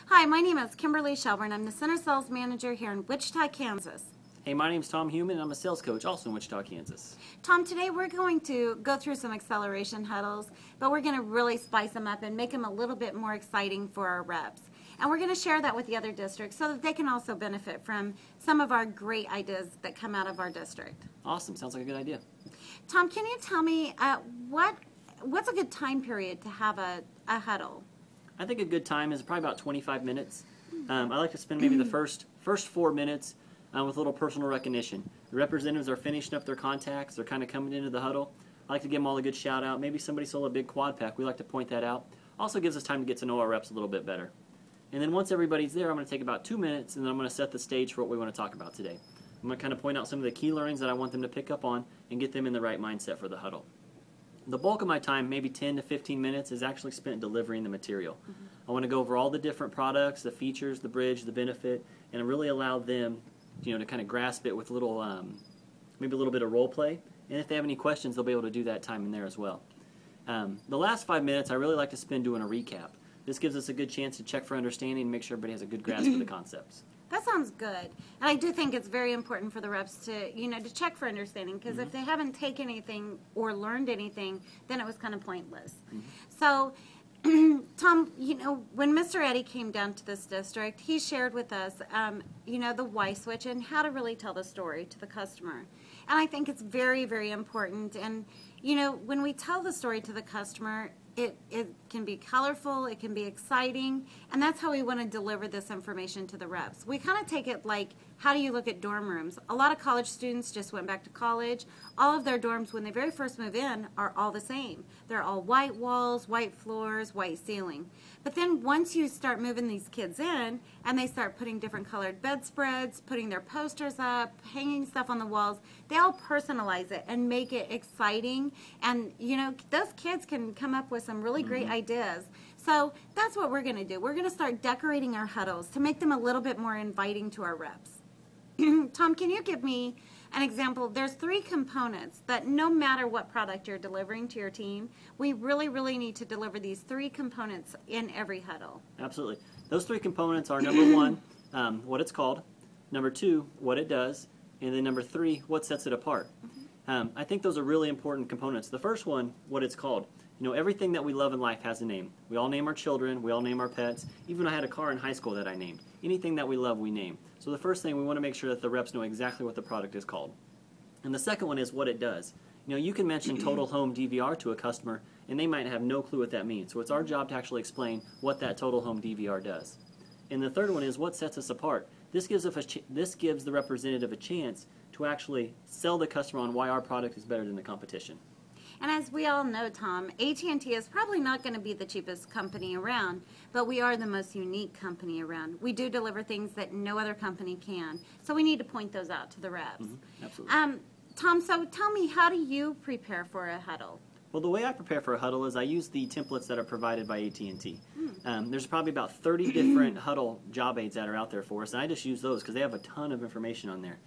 Hi, my name is Kimberly Shelburne. I'm the Center Sales Manager here in Wichita, Kansas. Hey, my name's Tom Heumann, and I'm a sales coach also in Wichita, Kansas. Tom, today we're going to go through some acceleration huddles, but we're going to really spice them up and make them a little bit more exciting for our reps. And we're going to share that with the other districts so that they can also benefit from some of our great ideas that come out of our district. Awesome. Sounds like a good idea. Tom, can you tell me what's a good time period to have a huddle? I think a good time is probably about 25 minutes. I like to spend maybe the first 4 minutes with a little personal recognition. The representatives are finishing up their contacts. They're kind of coming into the huddle. I like to give them all a good shout out. Maybe somebody sold a big quad pack. We like to point that out. Also gives us time to get to know our reps a little bit better. And then once everybody's there, I'm going to take about 2 minutes, and then I'm going to set the stage for what we want to talk about today. I'm going to kind of point out some of the key learnings that I want them to pick up on and get them in the right mindset for the huddle. The bulk of my time, maybe 10 to 15 minutes, is actually spent delivering the material. I want to go over all the different products, the features, the bridge, the benefit, and really allow them, to kind of grasp it with a little, maybe a little bit of role play. And if they have any questions, they'll be able to do that time in there as well. The last 5 minutes, I really like to spend doing a recap. This gives us a good chance to check for understanding and make sure everybody has a good grasp of the concepts. That sounds good. And I do think it's very important for the reps to, to check for understanding, because if they haven't taken anything or learned anything, then it was kind of pointless. So, Tom, when Mr. Eddie came down to this district, he shared with us, the why switch and how to really tell the story to the customer. And I think it's very, very important. And, when we tell the story to the customer, it can be colorful, it can be exciting, and that's how we want to deliver this information to the reps. We kind of take it like, how do you look at dorm rooms? A lot of college students just went back to college. All of their dorms, when they very first move in, are all the same. They're all white walls, white floors, white ceiling. But then once you start moving these kids in, and they start putting different colored bedspreads, putting their posters up, hanging stuff on the walls, they all personalize it and make it exciting. And, those kids can come up with some really great ideas. So that's what we're going to do. We're going to start decorating our huddles to make them a little bit more inviting to our reps. Tom, can you give me an example? There's 3 components that no matter what product you're delivering to your team, we really, really need to deliver these 3 components in every huddle. Absolutely. Those 3 components are number 1, what it's called, number 2, what it does, and then number 3, what sets it apart. I think those are really important components. The first one, what it's called. Everything that we love in life has a name. We all name our children, we all name our pets. Even I had a car in high school that I named. Anything that we love, we name. So the first thing, we want to make sure that the reps know exactly what the product is called. And the second one is what it does. You can mention Total Home DVR to a customer, and they might have no clue what that means. So it's our job to actually explain what that Total Home DVR does. And the third one is what sets us apart. This gives the representative a chance to actually sell the customer on why our product is better than the competition. And as we all know, Tom, AT&T is probably not going to be the cheapest company around, but we are the most unique company around. We do deliver things that no other company can, so we need to point those out to the reps. Absolutely. Tom, so tell me, how do you prepare for a huddle? Well, the way I prepare for a huddle is I use the templates that are provided by AT&T. There's probably about 30 different huddle job aids that are out there for us, and I just use those because they have a ton of information on there.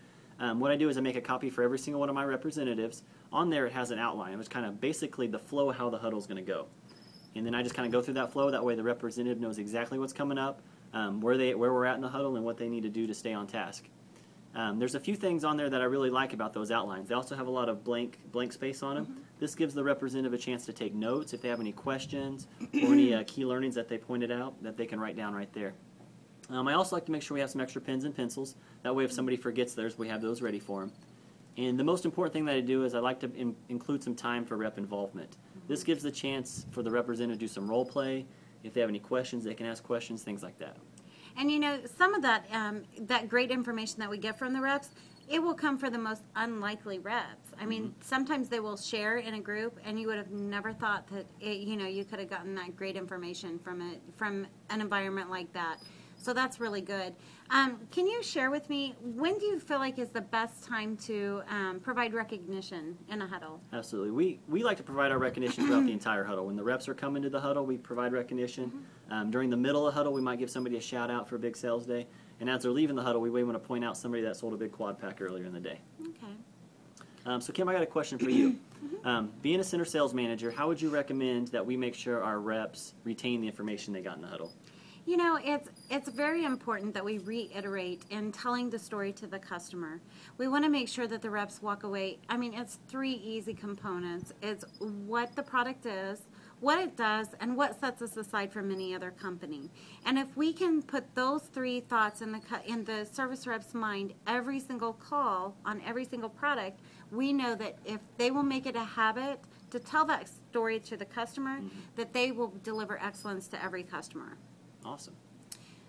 What I do is I make a copy for every single one of my representatives. On there it has an outline. It's kind of basically the flow of how the huddle is going to go. And then I just kind of go through that flow. That way the representative knows exactly what's coming up, where we're at in the huddle, and what they need to do to stay on task. There's a few things on there that I really like about those outlines. They also have a lot of blank space on them. This gives the representative a chance to take notes if they have any questions or any key learnings that they pointed out that they can write down right there. I also like to make sure we have some extra pens and pencils. That way if somebody forgets theirs, we have those ready for them. And the most important thing that I do is I like to include some time for rep involvement. This gives the chance for the representative to do some role play. If they have any questions, they can ask questions, things like that. And some of that great information that we get from the reps, it will come for the most unlikely reps. I mean, sometimes they will share in a group, and you would have never thought that you could have gotten that great information from an environment like that. So that's really good. Can you share with me, when do you feel like is the best time to provide recognition in a huddle? Absolutely. We like to provide our recognition throughout the entire huddle. When the reps are coming to the huddle, we provide recognition. During the middle of the huddle, we might give somebody a shout out for a big sales day. And as they're leaving the huddle, we may want to point out somebody that sold a big quad pack earlier in the day. Okay. So Kim, I got a question for you. Being a center sales manager, how would you recommend that we make sure our reps retain the information they got in the huddle? You know, it's very important that we reiterate in telling the story to the customer. We want to make sure that the reps walk away. I mean, it's 3 easy components. It's what the product is, what it does, and what sets us aside from any other company. And if we can put those 3 thoughts in the service rep's mind every single call on every single product, we know that if they will make it a habit to tell that story to the customer, that they will deliver excellence to every customer. Awesome.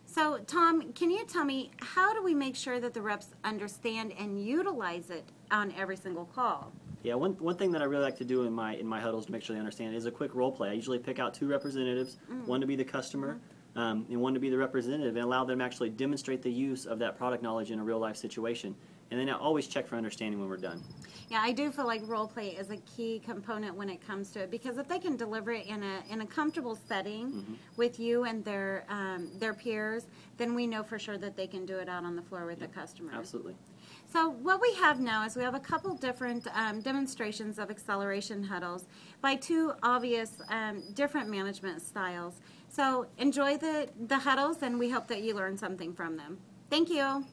So, Tom, can you tell me, how do we make sure that the reps understand and utilize it on every single call? Yeah, one thing that I really like to do in my huddles to make sure they understand is a quick role play. I usually pick out 2 representatives, one to be the customer and one to be the representative, and allow them to actually demonstrate the use of that product knowledge in a real life situation. And then I always check for understanding when we're done. Yeah, I do feel like role play is a key component when it comes to it, because if they can deliver it in a comfortable setting with you and their peers, then we know for sure that they can do it out on the floor with the customers. Absolutely. So what we have now is we have a couple different demonstrations of acceleration huddles by 2 obvious different management styles. So enjoy the huddles, and we hope that you learn something from them. Thank you.